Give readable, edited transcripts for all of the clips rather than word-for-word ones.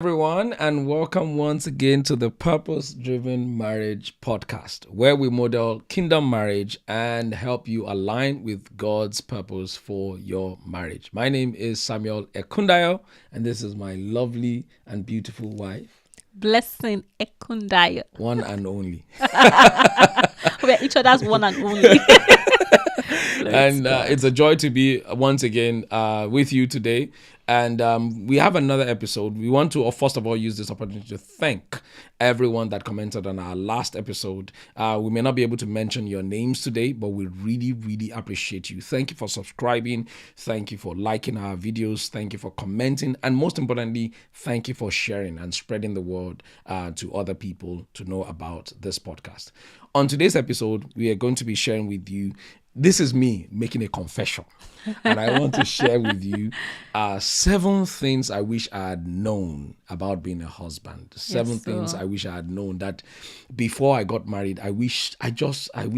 Everyone, and welcome once again to the Purpose Driven Marriage Podcast, where we model kingdom marriage and help you align with God's purpose for your marriage. My name is Samuel Ekundayo, and this is my lovely and beautiful wife, Blessing Ekundayo. one and only. We're each other's one and only. And it's a joy to be once again with you today. And we have another episode. We want to, first of all, use this opportunity to thank everyone that commented on our last episode. We may not be able to mention your names today, but we really, really appreciate you. Thank you for subscribing. Thank you for liking our videos. Thank you for commenting. And most importantly, thank you for sharing and spreading the word to other people to know about this podcast. On today's episode, we are going to be sharing with you. This is me making a confession, and I want to share with you 7 things I wish I had known about being a husband. 7 things I wish I had known that before I got married. I wish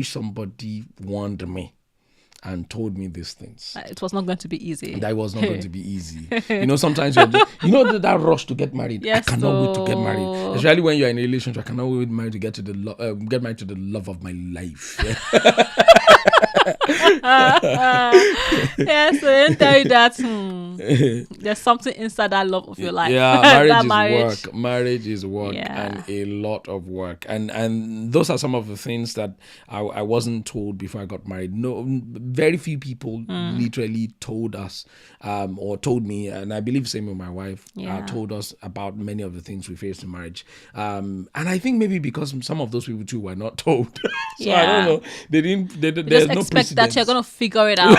somebody warned me and told me these things. It was not going to be easy. That was not going to be easy. Sometimes that rush to get married. Yes, I cannot wait to get married. Especially when you're in a relationship, I cannot wait to get married to the love of my life. Yes, so I tell you that there's something inside that love of your life. Yeah, marriage is work and a lot of work. And those are some of the things that I wasn't told before I got married. No, very few people literally told us or told me, and I believe same with my wife, told us about many of the things we faced in marriage. And I think maybe because some of those people too were not told. So I don't know. There's no expect that you're going to figure it out.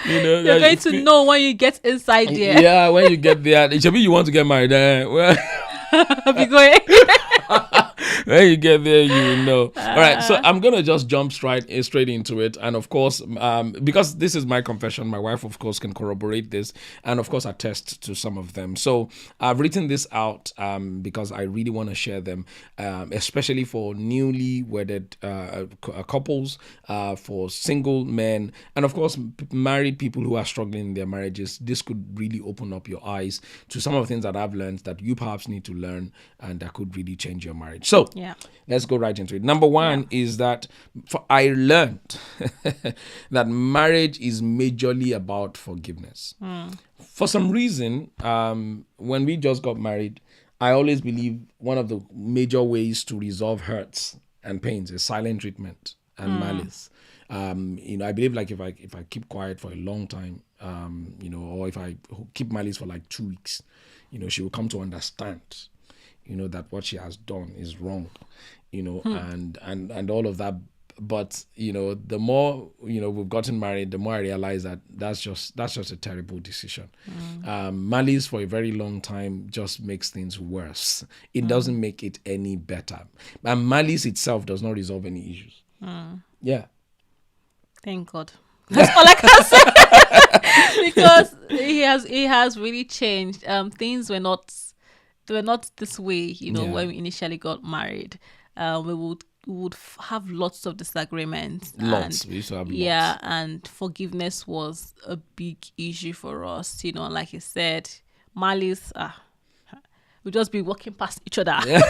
You're going to know when you get inside there. Yeah, when you get there. It should be you want to get married. Be going. When you get there, you will know. All right, so I'm going to just jump straight into it. And of course, because this is my confession, my wife, of course, can corroborate this and, of course, attest to some of them. So I've written this out because I really want to share them, especially for newly wedded couples, for single men, and, of course, married people who are struggling in their marriages. This could really open up your eyes to some of the things that I've learned that you perhaps need to learn and that could really change your marriage. So let's go right into it. Number 1 is that I learned that marriage is majorly about forgiveness. For some reason, when we just got married, I always believe one of the major ways to resolve hurts and pains is silent treatment and malice. I believe like if I keep quiet for a long time, or if I keep malice for like 2 weeks, she will come to understand that what she has done is wrong, and all of that. But, the more, we've gotten married, the more I realize that that's just a terrible decision. Malice for a very long time just makes things worse. It doesn't make it any better. And malice itself does not resolve any issues. Yeah. Thank God. That's all I can say. Because he has really changed. Things were not this way, when we initially got married. We would have lots of disagreements. We used to have lots. Yeah, and forgiveness was a big issue for us. Like you said, malice, we'd just be walking past each other. Yeah.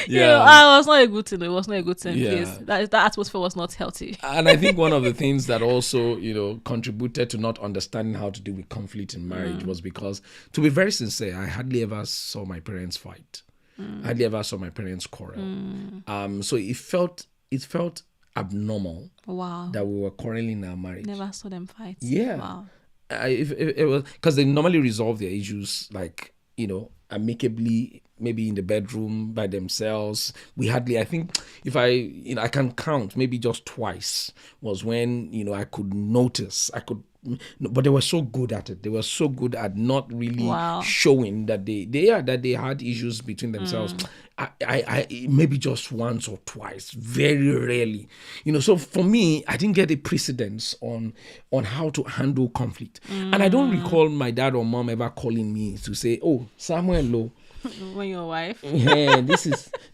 It was not a good thing. It was not a good thing. Yeah. That atmosphere was not healthy. And I think one of the things that also, contributed to not understanding how to deal with conflict in marriage was because, to be very sincere, I hardly ever saw my parents fight. I hardly ever saw my parents quarrel. So it felt abnormal. Wow. That we were quarreling in our marriage. Never saw them fight. Yeah. Wow. It was because they normally resolve their issues like, amicably, maybe in the bedroom by themselves. I think if I can count, maybe just twice was when, I could notice, but they were so good at it. They were so good at not really showing that they had issues between themselves. I maybe just once or twice, very rarely. So for me, I didn't get a precedence on how to handle conflict. And I don't recall my dad or mom ever calling me to say, "Oh, Samuel, when your wife. Yeah, this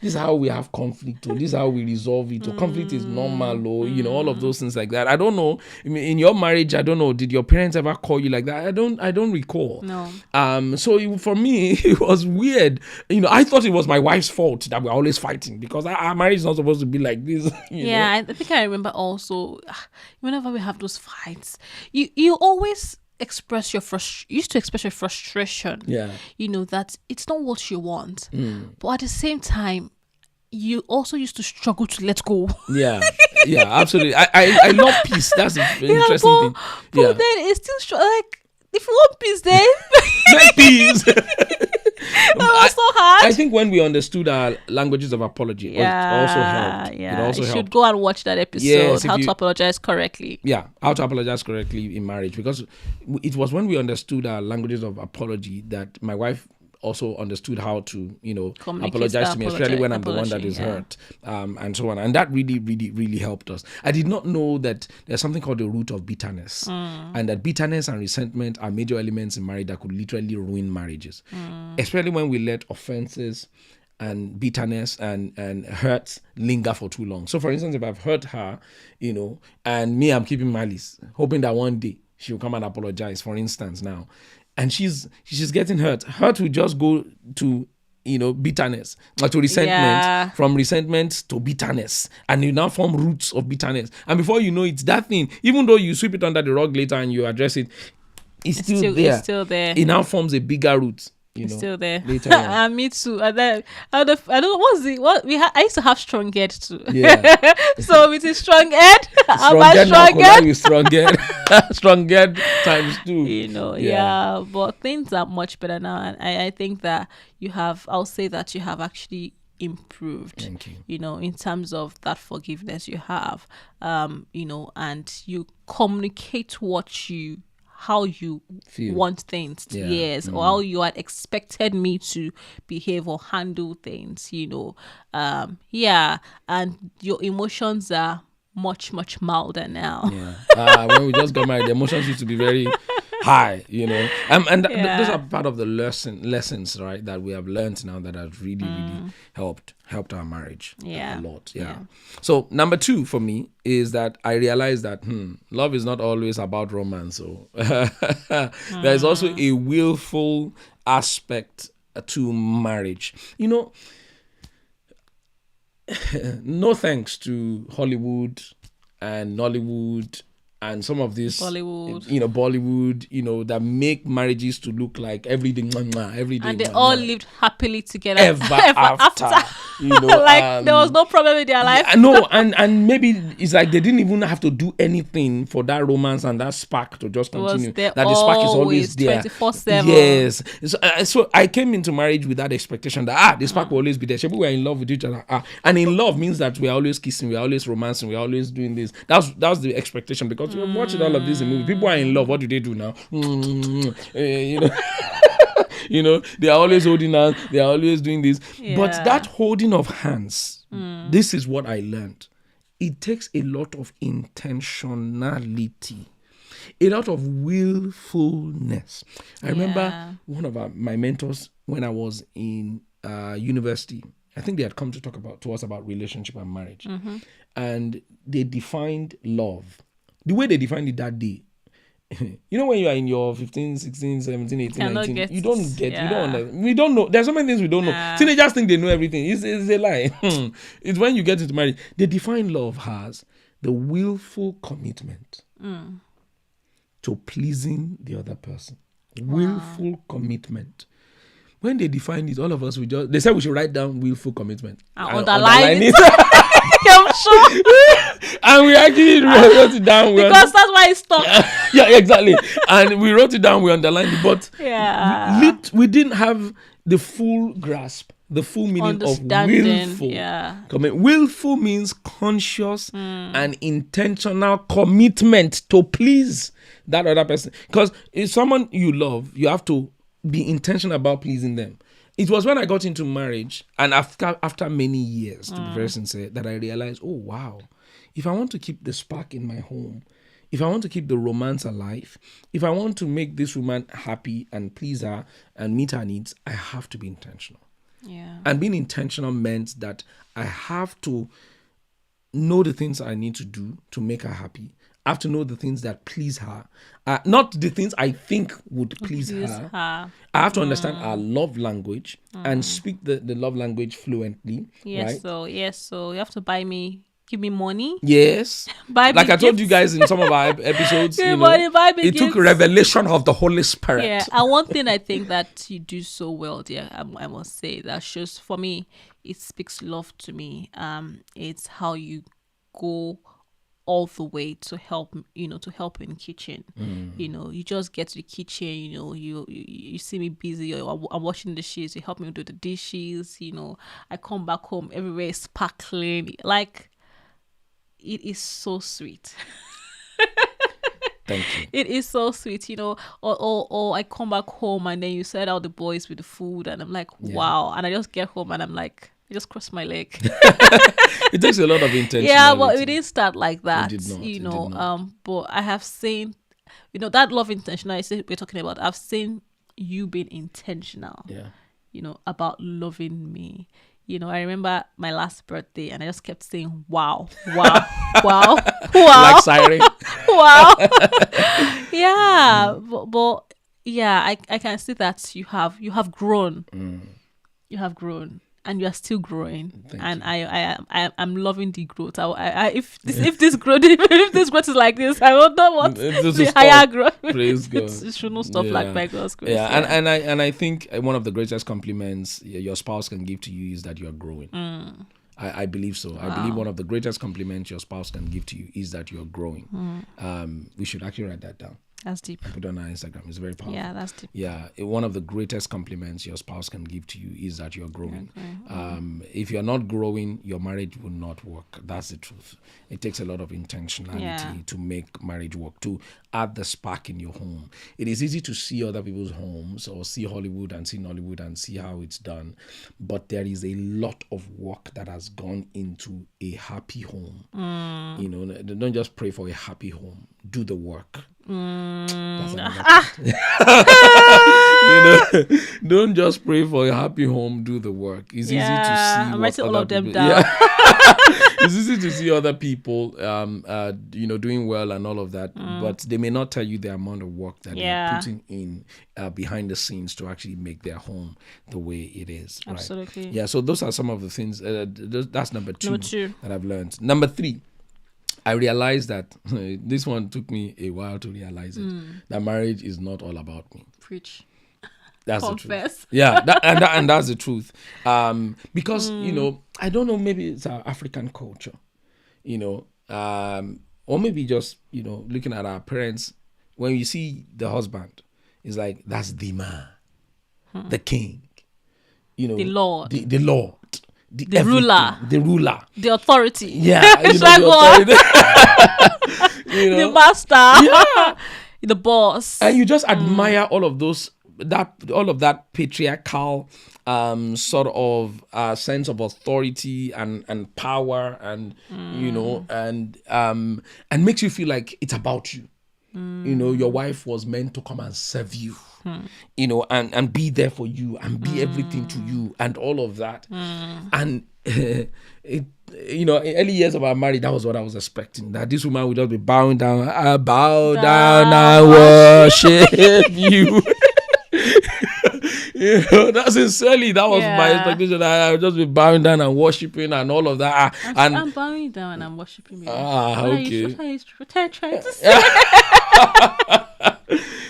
is how we have conflict. Or this is how we resolve it. Or conflict is normal. Or all of those things like that. I don't know. I mean, in your marriage, I don't know. Did your parents ever call you like that? I don't recall. No. So for me, it was weird. I thought it was my wife's fault that we're always fighting because our marriage is not supposed to be like this. I think I remember also. Whenever we have those fights, you always express your used to express your frustration. Yeah. That it's not what you want, but at the same time, you also used to struggle to let go. Yeah, absolutely. I love peace. That's the interesting thing. But then it's still like if you want peace, then make peace. That was so hard. I think when we understood our languages of apology, it also helped. Yeah, it also you helped. should go and watch that episode, how to apologize correctly. Yeah, how to apologize correctly in marriage. Because it was when we understood our languages of apology that my wife also understood how to, apologize to me, especially when I'm the one that is hurt, and so on. And that really, really, really helped us. I did not know that there's something called the root of bitterness, and that bitterness and resentment are major elements in marriage that could literally ruin marriages, especially when we let offenses and bitterness and hurts linger for too long. So, for instance, if I've hurt her, and me, I'm keeping malice, hoping that one day she'll come and apologize, for instance, now. And she's getting hurt. Hurt will just go to bitterness, or to resentment, from resentment to bitterness, and you now form roots of bitterness. And before you know it, that thing, even though you sweep it under the rug later and you address it, it's still there. It's still there. It now forms a bigger root. It's still there. Later on. Me too. And then I don't know I used to have strong head too. Yeah. So with his strong head, strong head. Strong head times 2. Yeah. But things are much better now, and I think that I'll say that you have actually improved. Thank you. In terms of that forgiveness you have, and you communicate how you feel. Want things, or how you had expected me to behave or handle things, and your emotions are much, much milder now. Yeah. When we just got married, the emotions used to be very high, and those are part of the lessons, right, that we have learned now that have really, really helped our marriage a lot. Yeah. So number 2 for me is that I realized that love is not always about romance. So there is also a willful aspect to marriage. No thanks to Hollywood and Nollywood and some of these Bollywood, that make marriages to look like every day, and they all lived happily together ever after. Like there was no problem in their life. No, and maybe it's like they didn't even have to do anything for that romance and that spark to just continue. That the spark is always there, 24/7. Yes. So I came into marriage with that expectation that the spark will always be there. Maybe we're in love with each other. And in love means that we're always kissing, we're always romancing, we're always doing this. That's the expectation, because you're watching all of this in movies. People are in love. What do they do now? They are always holding hands. They are always doing this. Yeah. But that holding of hands, this is what I learned. It takes a lot of intentionality, a lot of willfulness. I remember one of my mentors when I was in university. I think they had come to talk to us about relationship and marriage. And they defined love. The way they defined it that day, when you are in your 15, 16, 17, 18, 19, you don't get, we don't know. There's so many things we don't know. Teenagers think they know everything. It's a lie. It's when you get into marriage. They define love as the willful commitment to pleasing the other person. Willful commitment. When they define it, all of us, they said we should write down willful commitment. And underline it. I'm sure. And we actually wrote it down. Because that's why it stopped. Yeah, exactly. And we wrote it down, we underlined it. But we didn't have the full grasp, the full meaning of willful. Willful means conscious and intentional commitment to please that other person. Because if someone you love, you have to be intentional about pleasing them. It was when I got into marriage, and after many years, to be very sincere, that I realized, oh wow, if I want to keep the spark in my home, if I want to keep the romance alive, if I want to make this woman happy and please her and meet her needs, I have to be intentional. Yeah. And being intentional meant that I have to know the things I need to do to make her happy. I have to know the things that please her, not the things I think would please her. I have to understand our love language and speak the love language fluently. Yes, right? So you have to give me money. Yes. Buy like me I told gifts. you guys in some of our episodes, Give me money, buy me it took gifts. revelation of the Holy Spirit. Yeah, and one thing I think that you do so well, dear, I must say, that shows, for me, it speaks love to me. It's how you go all the way to help in the kitchen. You just get to the kitchen, you see me busy, or I'm washing the dishes, you help me do the dishes, I come back home, everywhere is sparkling. Like, it is so sweet. Thank you. It is so sweet, or I come back home and then you set out the boys with the food and I'm like, wow. And I just get home and I'm like, I just cross my leg. It takes a lot of intentionality. Yeah, but it didn't start like that. It did not. But I have seen, that love intentionality we're talking about. I've seen you being intentional. Yeah. About loving me. I remember my last birthday and I just kept saying, wow, wow, wow, wow. Like siren. Wow. Yeah. But yeah, I can see that you have grown. You have grown. And you are still growing. Thank you. I'm loving the growth. If this growth is like this, I will not want the higher growth. Praise God. It should not stop like by God's grace. Yeah, and I think one of the greatest compliments your spouse can give to you is that you are growing. I believe so. Wow. I believe one of the greatest compliments your spouse can give to you is that you're growing. We should actually write that down. That's deep. Put it on our Instagram. It's very powerful. Yeah, that's deep. Yeah, one of the greatest compliments your spouse can give to you is that you're growing. If you're not growing, your marriage will not work. That's the truth. It takes a lot of intentionality to make marriage work, to add the spark in your home. It is easy to see other people's homes or see Hollywood and see Nollywood and see how it's done, but there is a lot of work that has gone into a happy home. Don't just pray for a happy home. Do the work. Don't just pray for a happy home, do the work. It's easy to see. I'm writing all of them down. Yeah. It's easy to see other people doing well and all of that, but they may not tell you the amount of work that they're putting in behind the scenes to actually make their home the way it is. Absolutely. Right? Yeah, so those are some of the things. That's number two that I've learned. Number 3, I realized that this one took me a while to realize it, that marriage is not all about me. Preach. That's Confess. the truth. Yeah, and that's the truth. Because, I don't know, maybe it's our African culture, or maybe just, looking at our parents, when you see the husband, it's like, that's the man, the king, the Lord. The Lord. The ruler. The authority. Yeah. The master. Yeah. The boss. And you just admire all of those, all of that patriarchal sort of sense of authority and power and, and makes you feel like it's about you. Your wife was meant to come and serve you. And be there for you and be everything to you and all of that. And early years of our marriage, that was what I was expecting. That this woman would just be bowing down. I bow down and worship you. That's sincerely, that was my expectation. I would just be bowing down and worshiping and all of that. I'm bowing down and I'm worshiping you. Okay. What are you trying to say?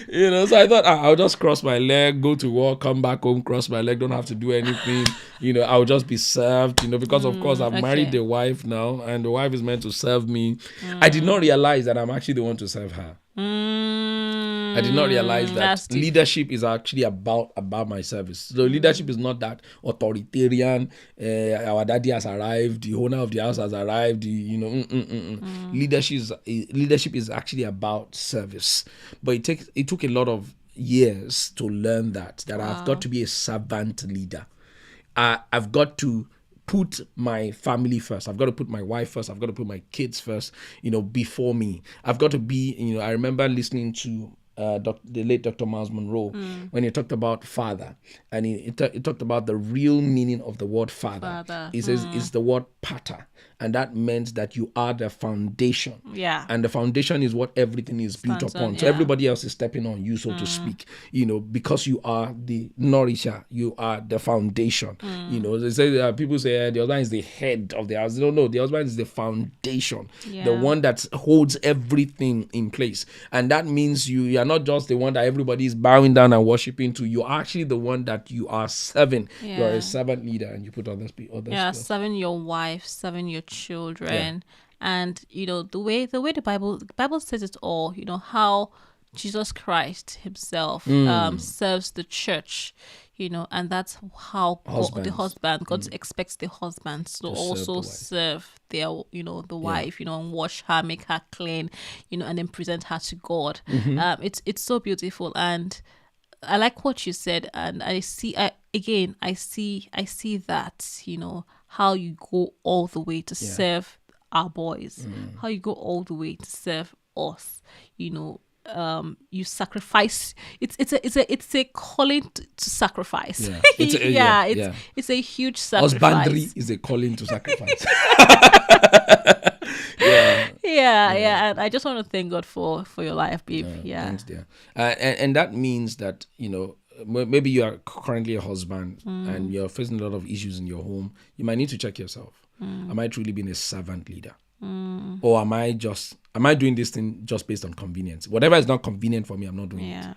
So I thought I'll just cross my leg, go to work, come back home, cross my leg, don't have to do anything. I'll just be served, because of course I've married the wife now and the wife is meant to serve me. I did not realize that I'm actually the one to serve her. I did not realize that leadership is actually about my service. So leadership is not that authoritarian. Our daddy has arrived. The owner of the house has arrived. Leadership is actually about service. But it took a lot of years to learn that I've got to be a servant leader. I've got to put my family first. I've got to put my wife first. I've got to put my kids first, before me. I've got to be, I remember listening to the late Dr. Miles Monroe when he talked about father, and he talked about the real meaning of the word father. He says it's the word pater, and that meant that you are the foundation. Yeah. And the foundation is what everything is built upon. So everybody else is stepping on you, so to speak, because you are the nourisher, you are the foundation. They say people say the husband is the head of the house. They don't know. The husband is the foundation, the one that holds everything in place. And that means you are not just the one that everybody is bowing down and worshiping to. You're actually the one that you are serving. You're a servant leader, and you put others serving your wife, serving your children. And the way the Bible says it all, how Jesus Christ himself serves the church, and that's how God expects the husbands to also serve their the wife, and wash her, make her clean, and then present her to God. It's so beautiful, and I like what you said, and I see that, how you go all the way to serve our boys, how you go all the way to serve us, you sacrifice. It's a calling to sacrifice. It's a huge sacrifice. Husbandry is a calling to sacrifice. And I just want to thank God for your life, babe. Thanks, dear. And that means that maybe you are currently a husband and you're facing a lot of issues in your home. You might need to check yourself. Am I truly being a servant leader? Or am I doing this thing just based on convenience? Whatever is not convenient for me, I'm not doing it.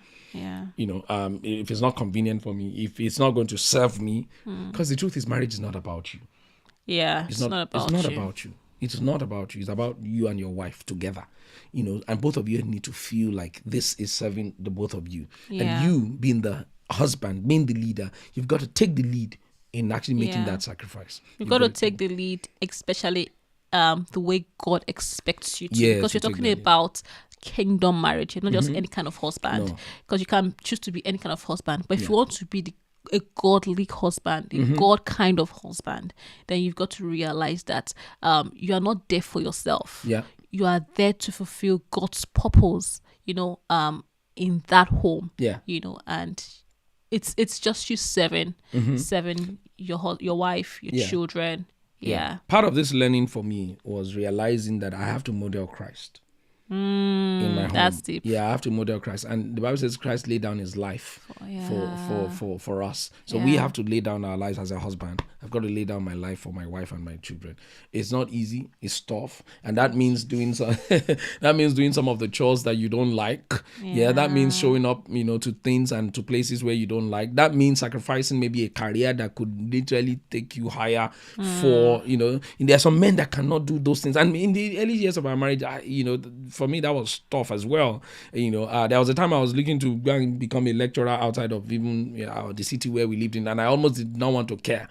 If it's not convenient for me, if it's not going to serve me, because the truth is, marriage is not about you. It's not about you. It's not about you. It's about you and your wife together. And both of you need to feel like this is serving the both of you. And you being the husband, being the leader, you've got to take the lead in actually making that sacrifice. You've got to take the lead, especially the way God expects you to, because you're talking about kingdom marriage. You're not just any kind of husband, because you can choose to be any kind of husband. But if you want to be a godly husband, a God kind of husband, then you've got to realize that you are not there for yourself. You are there to fulfill God's purpose, in that home. And it's just you serving your wife, your children. Part of this learning for me was realizing that I have to model Christ in my home. That's deep. I have to model Christ, and the Bible says Christ laid down his life for us. So we have to lay down our lives as a husband. I've got to lay down my life for my wife and my children. It's not easy. It's tough, and that means doing some of the chores that you don't like. That means showing up, to things and to places where you don't like. That means sacrificing maybe a career that could literally take you higher. For there are some men that cannot do those things, and in the early years of our marriage, for me that was tough as well. There was a time I was looking to go and become a lecturer outside of even the city where we lived in, and I almost did not want to care.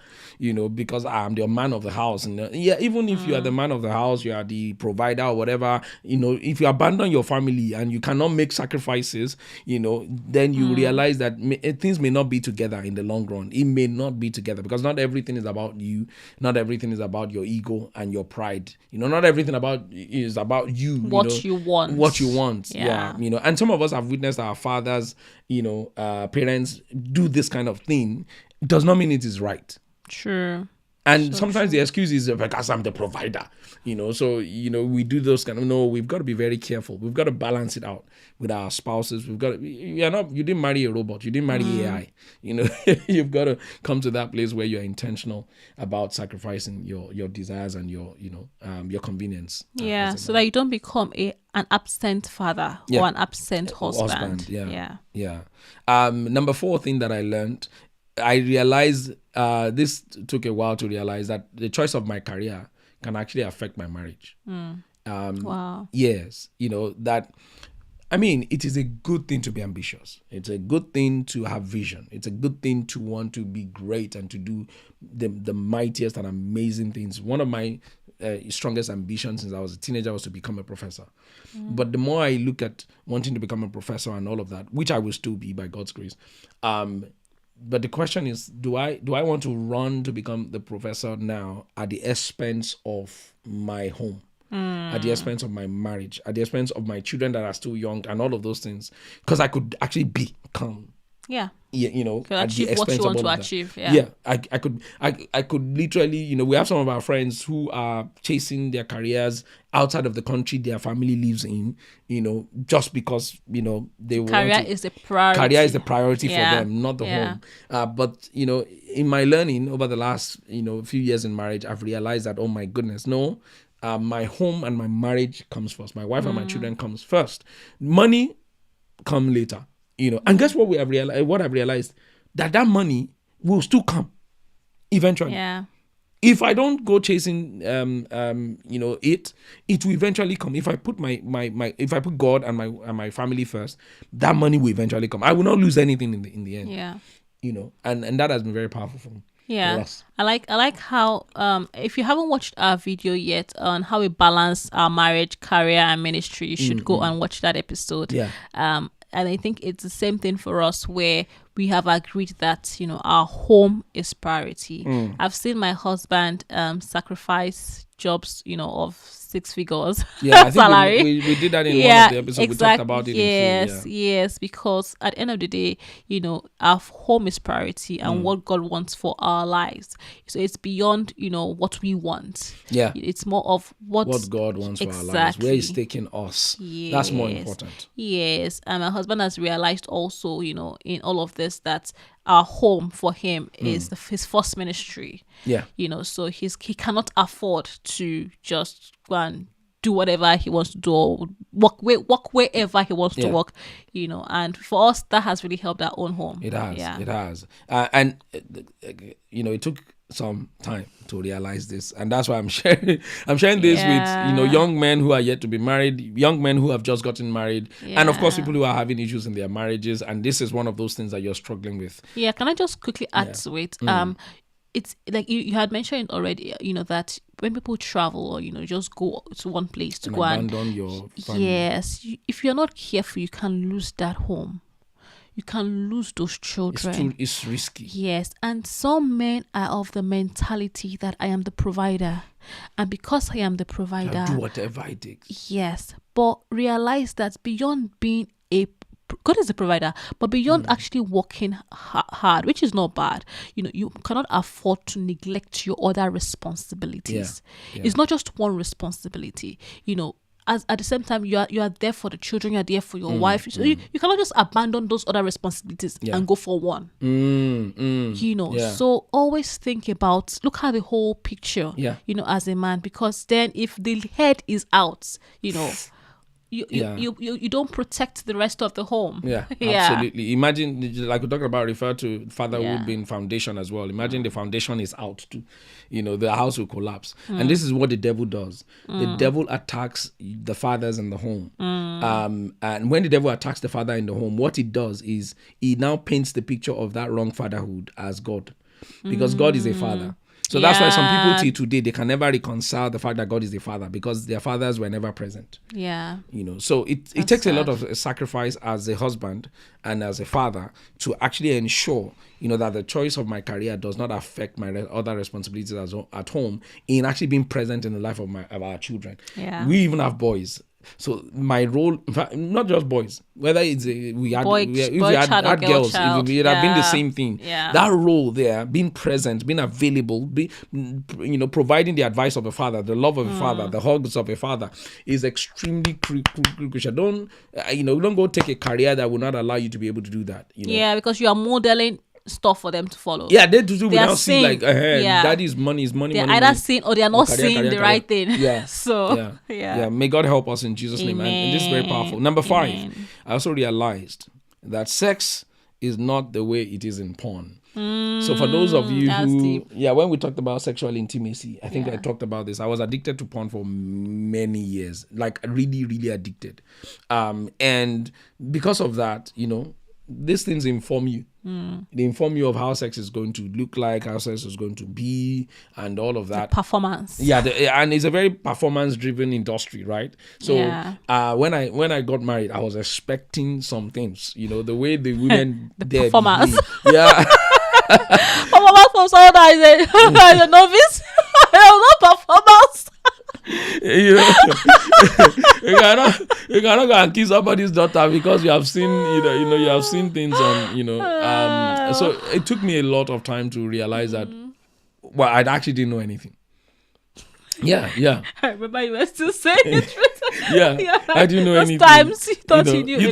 Because I'm the man of the house. And even if you are the man of the house, you are the provider or whatever, if you abandon your family and you cannot make sacrifices, then you realize that things may not be together in the long run. It may not be together, because not everything is about you. Not everything is about your ego and your pride. Not everything is about you. What you want. And some of us have witnessed our fathers, parents do this kind of thing. It does not mean it is right. True. And sometimes the excuse is because I'm the provider, so, we do those kind of, no, we've got to be very careful. We've got to balance it out with our spouses. You didn't marry a robot. You didn't marry AI, you've got to come to that place where you're intentional about sacrificing your desires and your convenience. So that you don't become an absent father or an absent husband. Number 4 thing that I learned, I realized, this took a while to realize, that the choice of my career can actually affect my marriage. Wow. Yes. It is a good thing to be ambitious. It's a good thing to have vision. It's a good thing to want to be great and to do the mightiest and amazing things. One of my strongest ambitions since I was a teenager was to become a professor. But the more I look at wanting to become a professor and all of that, which I will still be by God's grace, but the question is, do I want to run to become the professor now at the expense of my home, at the expense of my marriage, at the expense of my children that are still young, and all of those things? Because I could actually become, you know, Could at the achieve what expense you of want all to of that. achieve. I could literally, you know, we have some of our friends who are chasing their careers outside of the country their family lives in, you know, just because, you know, they Career want to, is the priority. career is the priority for Yeah. them, not the Yeah. home. But, you know, in my learning over the last, you know, few years in marriage, I've realized that, oh my goodness, no, my home and my marriage comes first. My wife and my children comes first. Money come later, you know. And guess what we have realized? What I've realized, that money will still come eventually. Yeah. If I don't go chasing, you know, it will eventually come. If I put my if I put God and my family first, that money will eventually come. I will not lose anything in the end. Yeah. You know, and that has been very powerful for me. Yeah, For us. I like how if you haven't watched our video yet on how we balance our marriage, career, and ministry, you should go and watch that episode. Yeah. And I think it's the same thing for us, where we have agreed that, you know, our home is priority. I've seen my husband sacrifice jobs, you know, of 6 figures Yeah, I think salary. we did that in one of the episodes. We talked about it Yes, in full. yes, because at the end of the day, you know, our home is priority and what God wants for our lives. So it's beyond, you know, what we want. Yeah. It's more of what God wants for our lives, Exactly. where He's taking us. That's more important. Yes, and my husband has realized also, you know, in all of this, that our home for him is his first ministry. Yeah. You know, so he cannot afford to just go and do whatever he wants to do, or walk wherever he wants to walk, you know. And for us, that has really helped our own home. It has. Yeah. It has. And you know, it took some time to realize this, and that's why I'm sharing this with, you know, young men who are yet to be married, young men who have just gotten married, and of course people who are having issues in their marriages, and this is one of those things that you're struggling with. Yeah, can I just quickly add to it? It's like you had mentioned already, you know, that when people travel, or, you know, just go to one place to And go abandon your family. yes, if you're not careful, you can lose that home. You can lose those children. It's risky. Yes, and some men are of the mentality that I am the provider, and because I am the provider, I'll do whatever it takes. yes, but realize that beyond being God is the provider, but beyond actually working hard, which is not bad, you know, you cannot afford to neglect your other responsibilities. It's not just one responsibility, you know. As at the same time, you are there for the children, you are there for your wife. So you cannot just abandon those other responsibilities and go for one. You know, so always think about, look at the whole picture, you know, as a man, because then if the head is out, you know, you don't protect the rest of the home. Yeah, absolutely. Imagine, like we talked about, refer to fatherhood being foundation as well. Imagine the foundation is out too. You know, the house will collapse. And this is what the devil does. The devil attacks the fathers in the home. And when the devil attacks the father in the home, what it does is he now paints the picture of that wrong fatherhood as God. Because God is a father. So that's why some people till today, they can never reconcile the fact that God is the father, because their fathers were never present. Yeah. You know, so it takes a lot of sacrifice as a husband and as a father to actually ensure, you know, that the choice of my career does not affect my other responsibilities at home, in actually being present in the life of our children. Yeah. We even have boys. So my role, in fact, not just boys, whether it's if we had girls, it would have been the same thing. Yeah. That role there, being present, being available, you know, providing the advice of a father, the love of a father, the hugs of a father, is extremely crucial. Don't go take a career that will not allow you to be able to do that. You know? Yeah, because you are modeling stuff for them to follow. Yeah, they do They are without seeing like, daddy's money is money. They're money, either money. seeing or they are not Career, seeing the right thing. Yeah. So yeah. May God help us in Jesus' name. And this is very powerful. Number 5, I also realized that sex is not the way it is in porn. So for those of you who, deep. when we talked about sexual intimacy, I think I talked about this. I was addicted to porn for many years, like really, really addicted. And because of that, you know, these things inform you. They inform you of how sex is going to look like, how sex is going to be, and all of that. Performance. Yeah, and it's a very performance-driven industry, right? So when I got married, I was expecting some things. You know, the way the women performance. behave. Yeah. From someone that is a novice. No performance. You know, you cannot go and kiss somebody's daughter because you have seen, you have seen things on, so it took me a lot of time to realize that, well, I actually didn't know anything. Yeah. I remember you were still saying it. Yeah, I didn't know anything. Times you thought you knew. You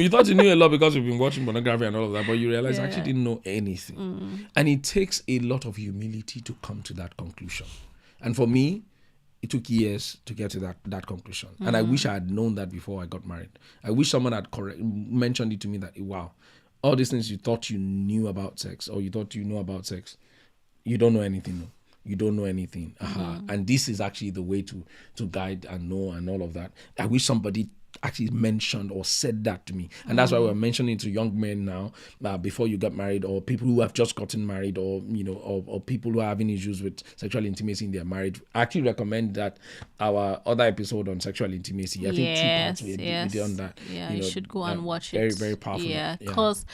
thought you knew a lot because you've been watching pornography and all of that, but you realize I actually didn't know anything. And it takes a lot of humility to come to that conclusion. And for me, it took years to get to that conclusion. And I wish I had known that before I got married. I wish someone had mentioned it to me that, wow, all these things you thought you knew about sex, or you thought you know about sex, you don't know anything. No. You don't know anything. And this is actually the way to guide and know and all of that. I wish somebody actually mentioned or said that to me. And that's why we're mentioning to young men now, before you get married, or people who have just gotten married, or or people who are having issues with sexual intimacy in their marriage. I actually recommend that our other episode on sexual intimacy. I think 2 parts we did on that. Yeah, you should go and watch it. Very, very powerful. Yeah, because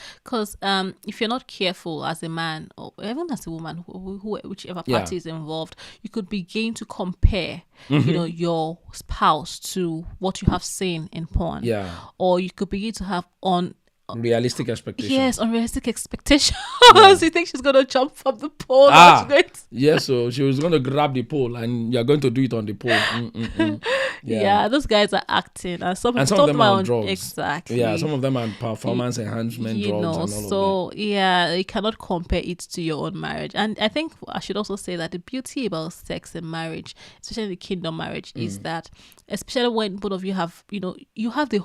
if you're not careful as a man, or even as a woman, whichever party is involved, you could begin to compare, your spouse to what you have seen in porn. Yeah. Or you could begin to have unrealistic expectations. Yes, unrealistic expectations. You think she's going to jump from the pole? Yes, so she was going to grab the pole and you're going to do it on the pole. Yeah, those guys are acting. And some of them are on drugs. Exactly. Yeah, some of them are performance enhancement drugs and all of that. So, you cannot compare it to your own marriage. And I think I should also say that the beauty about sex and marriage, especially the kingdom marriage, is that, especially when both of you have, you have the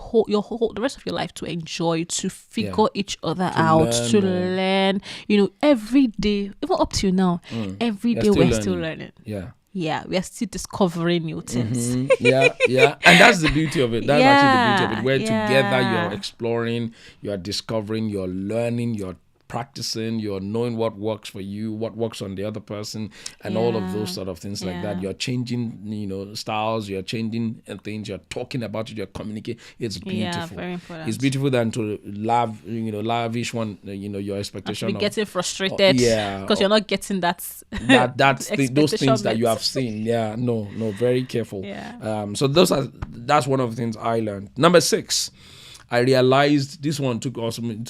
rest of your life to enjoy, to figure each other out, to learn, every day, even up to now, every day we're still learning. Yeah, we are still discovering new things. And that's the beauty of it. That's actually the beauty of it. Where together you're exploring, you're discovering, you're learning, you're practicing, you're knowing what works for you, what works on the other person, and all of those sort of things like that. You're changing, styles, you're changing things, you're talking about it, you're communicating. It's beautiful. Very important. It's beautiful than to lavish one, your expectation of getting frustrated because you're not getting those things that you have seen. No, very careful. So that's one of the things I learned. Number 6. I realized, this one took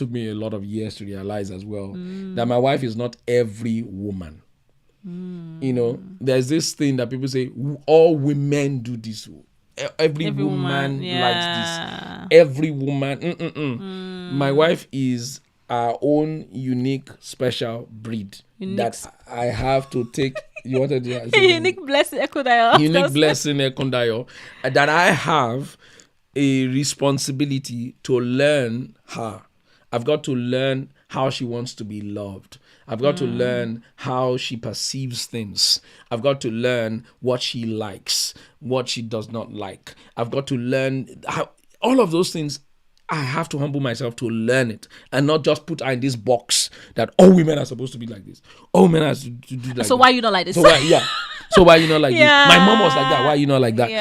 me a lot of years to realize as well, that my wife is not every woman. There's this thing that people say, all women do this. Every woman likes this. Every woman. My wife is our own unique, special breed that I have to take. You wanted to say unique blessing Ekundayo. Unique blessing Ekundayo. That I have a responsibility to learn her. I've got to learn how she wants to be loved. I've got to learn how she perceives things. I've got to learn what she likes, what she does not like. I've got to learn how all of those things. I have to humble myself to learn it and not just put her in this box that all women are supposed to be like this. All men are to do like this. So why you not like this? So why you not like this? My mom was like that. Why you not like that?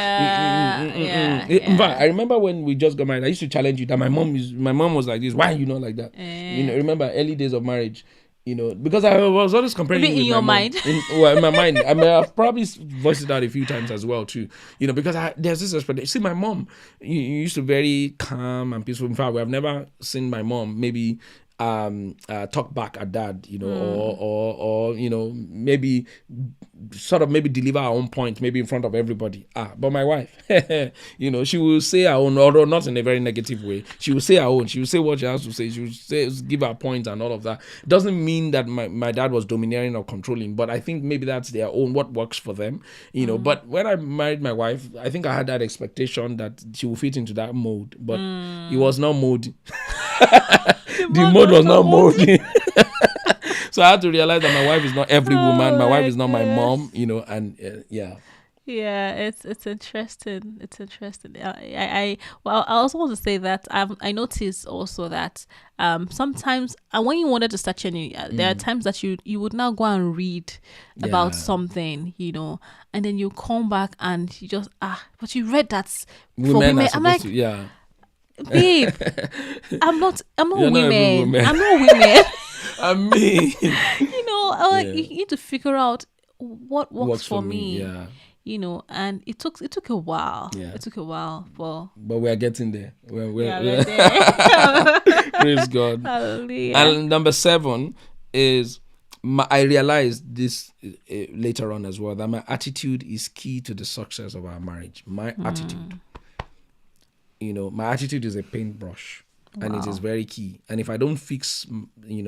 In fact, I remember when we just got married, I used to challenge you that my mom was like this. Why you not like that? Remember early days of marriage. Because I was always comparing maybe in your mind. In my mind. I mean, I've probably voiced it out a few times as well too. Because there's this expectation. See, my mom used to be very calm and peaceful. In fact, we have never seen my mom maybe talk back at dad, or maybe sort of maybe deliver her own point maybe in front of everybody. But my wife, she will say her own, although not in a very negative way. She will say her own. She will say what she has to say. She will give her points and all of that. Doesn't mean that my dad was domineering or controlling, but I think maybe that's their own, what works for them, But when I married my wife, I think I had that expectation that she would fit into that mode, but it was not mode. The mode was not moldy. So I had to realize that my wife is not every woman. My wife is not my mom, and Yeah, it's interesting. It's interesting. I also want to say that I noticed also that sometimes when you wanted to start changing, there are times that you would now go and read about something, and then you come back and you just but you read that for women. I'm like, to, babe, I'm not women. I'm not women. I mean, like you need to figure out what works for me. Yeah. And it took a while. Yeah. It took a while, but we are getting there. we're there. Praise God. Hallelujah. And number 7 is I realized this later on as well, that my attitude is key to the success of our marriage. My attitude. My attitude is a paintbrush. And it is very key. And if I don't fix,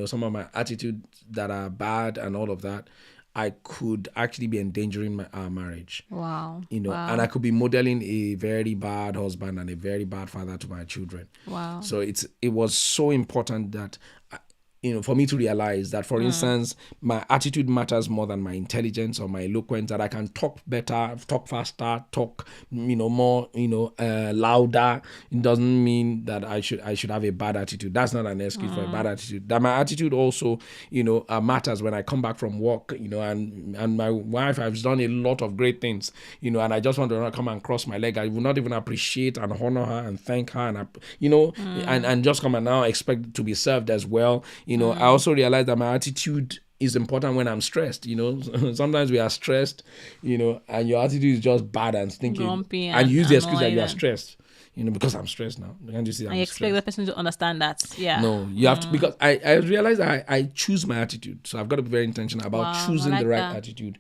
some of my attitudes that are bad and all of that, I could actually be endangering our marriage. Wow. And I could be modeling a very bad husband and a very bad father to my children. Wow. So it was so important that, for me to realize that, for instance, my attitude matters more than my intelligence or my eloquence, that I can talk better, talk faster, talk, more, louder. It doesn't mean that I should have a bad attitude. That's not an excuse for a bad attitude. That my attitude also, matters when I come back from work, and my wife has done a lot of great things, and I just want to come and cross my leg. I will not even appreciate and honor her and thank her, and, and just come and now expect to be served as well. I also realize that my attitude is important when I'm stressed. Sometimes we are stressed, and your attitude is just bad and stinking. Grumpy and you use the excuse that you are annoyed. stressed. Because I'm stressed now. Can't you see? I expect the person to understand that. Yeah. No, you have to, because I realize that I choose my attitude. So I've got to be very intentional about choosing I like the right that. attitude,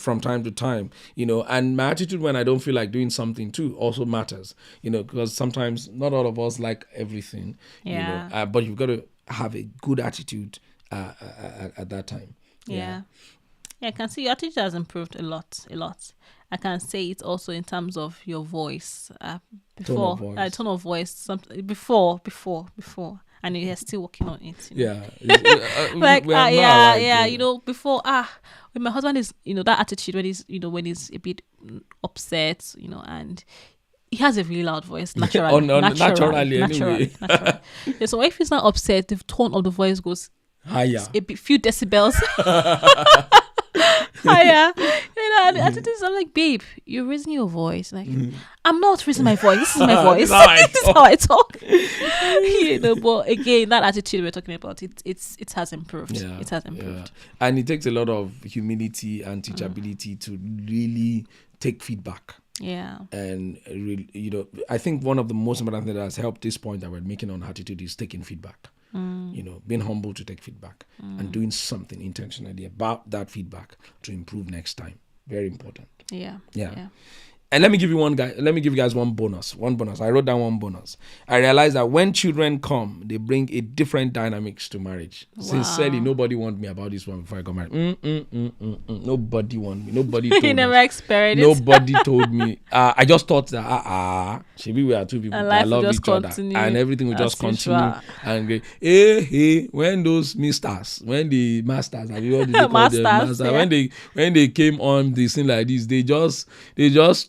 from time to time, and my attitude when I don't feel like doing something too also matters, because sometimes not all of us like everything, Yeah. but you've got to have a good attitude at that time. Yeah, I can see your attitude has improved a lot. I can say it also in terms of your voice. Before tone of voice, something before, and you're still working on it. Yeah, Like we are not alike, before when my husband is that attitude when he's a bit upset, and he has a really loud voice naturally. Naturally, anyway. Yeah, so if he's not upset, the tone of the voice goes higher, few decibels higher. And the attitude is, I'm like, babe, you're raising your voice. Like, I'm not raising my voice. This is my voice. This is how I talk. But again, that attitude we're talking about, it has improved. Yeah, it has improved. Yeah. And it takes a lot of humility and teachability to really take feedback. Yeah. And I think one of the most important things that has helped this point that we're making on attitude is taking feedback. Being humble to take feedback and doing something intentionally about that feedback to improve next time. Very important. Yeah. And let me give you guys one bonus. I wrote down one bonus. I realized that when children come, they bring a different dynamics to marriage. Wow. Sincerely, nobody warned me about this one before I got married. Nobody warned me. Nobody told me. You never experienced it. Nobody told me. I just thought that maybe we are two people that love each other, and everything will just continue. And go, hey, when those masters, when the masters, have you heard Masters, yeah. when they came on this thing like this, they just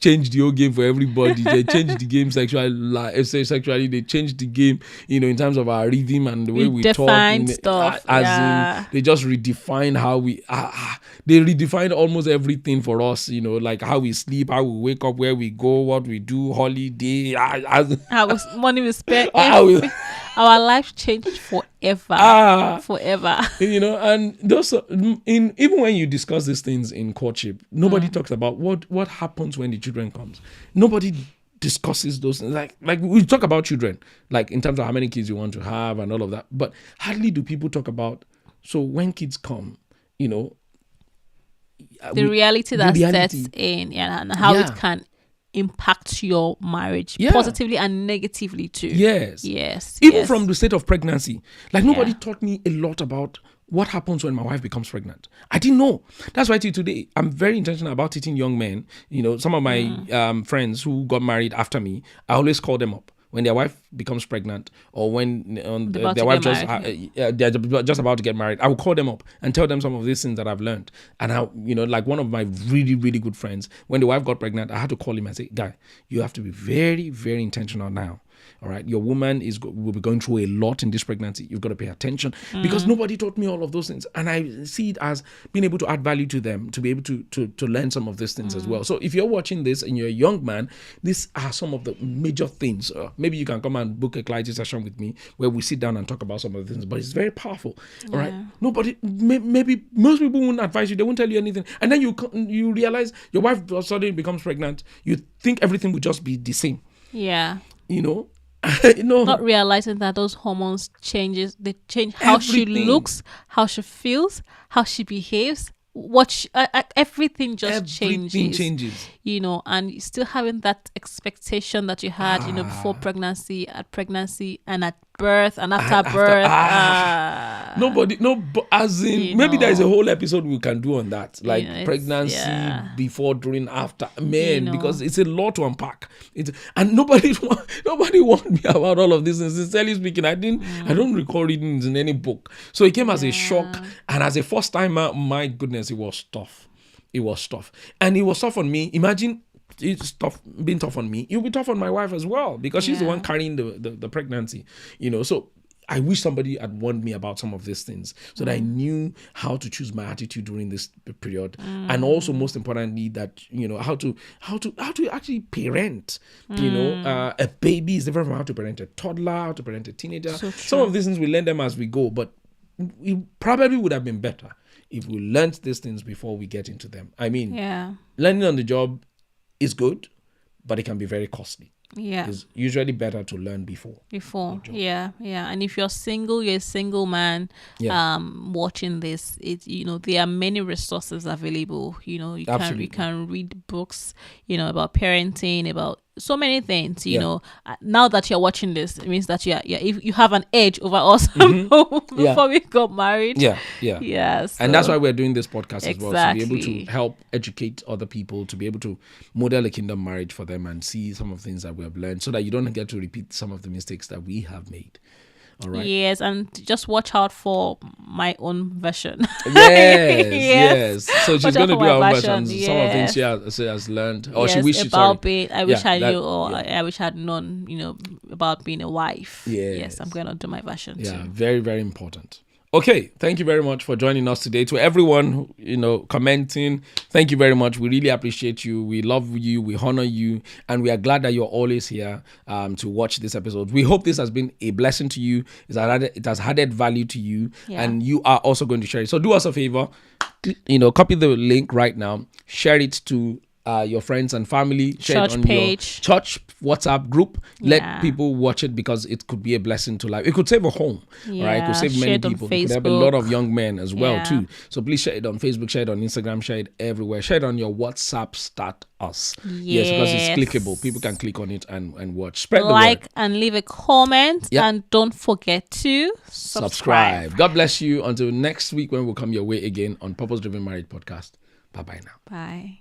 changed the whole game for everybody. They changed the game sexually. They changed the game, in terms of our rhythm and the way we talk. Stuff. They just redefined how we. They redefined almost everything for us. Like how we sleep, how we wake up, where we go, what we do, holiday. How money we spend. Our life changed forever. Forever. And those even when you discuss these things in courtship, nobody talks about what happens when the children comes. Nobody discusses those things. Like we talk about children, like in terms of how many kids you want to have and all of that, but hardly do people talk about, so when kids come, the reality that sets in, and how it can impact your marriage positively and negatively too. Yes. Even from the state of pregnancy. Like nobody taught me a lot about what happens when my wife becomes pregnant. I didn't know. That's why till today I'm very intentional about teaching young men. Some of my friends who got married after me, I always call them up when their wife becomes pregnant, or when their wife they're just about to get married. I will call them up and tell them some of these things that I've learned. And how, like one of my really, really good friends, when the wife got pregnant, I had to call him and say, guy, you have to be very, very intentional now. All right. Your woman will be going through a lot in this pregnancy. You've got to pay attention because nobody taught me all of those things. And I see it as being able to add value to them, to be able to learn some of these things as well. So if you're watching this and you're a young man, these are some of the major things. Maybe you can come and book a clarity session with me where we sit down and talk about some of the things, but it's very powerful. All right. Nobody, maybe most people won't advise you. They won't tell you anything. And then you realize your wife suddenly becomes pregnant. You think everything will just be the same. Yeah. Not realizing that those hormones they change how she looks, how she feels, how she behaves, everything just changes. And still having that expectation that you had, before pregnancy, at pregnancy, and at birth, and after birth. Maybe there's a whole episode we can do on that, like pregnancy, before, during, after, because it's a lot to unpack. And nobody warned me about all of this. And sincerely speaking, I don't recall reading it in any book. So it came as a shock, and as a first timer, my goodness, it was tough. And it was tough on me. Imagine it's being tough on me. It'll be tough on my wife as well, because she's the one carrying the pregnancy. So I wish somebody had warned me about some of these things so that I knew how to choose my attitude during this period, and also most importantly that how to actually parent. A baby is different from how to parent a toddler, how to parent a teenager. So some of these things we learn them as we go, but it probably would have been better if we learned these things before we get into them. Learning on the job is good, but it can be very costly. It's usually better to learn before. And if you're single, you're a single man watching this, there are many resources available. You can read books about parenting, about so many things. Now that you're watching this, it means that if you have an edge over us before we got married. And that's why we're doing this podcast as well, to be able to help educate other people, to be able to model a kingdom marriage for them and see some of the things that we have learned, so that you don't get to repeat some of the mistakes that we have made. All right. Yes, and just watch out for my own version. Yes. So she's going to do her own version. Some of the things she has learned, or she wishes. I wish I knew, or I wish I had known, about being a wife. Yes, I'm going to do my version too. Very, very important. Okay, thank you very much for joining us today. To everyone, commenting, thank you very much. We really appreciate you. We love you. We honor you. And we are glad that you're always here to watch this episode. We hope this has been a blessing to you. It has added value to you. And you are also going to share it. So do us a favor, copy the link right now. Share it to your friends and family. Share it on page. Your church WhatsApp group. Let people watch it, because it could be a blessing to life. It could save a home, right? It could save many people. It could help a lot of young men as well too. So please share it on Facebook, share it on Instagram, share it everywhere. Share it on your WhatsApp status. Yes, because it's clickable. People can click on it and watch. Spread the word. And leave a comment, and don't forget to subscribe. God bless you. Until next week when we'll come your way again on Purpose Driven Marriage Podcast. Bye-bye now. Bye.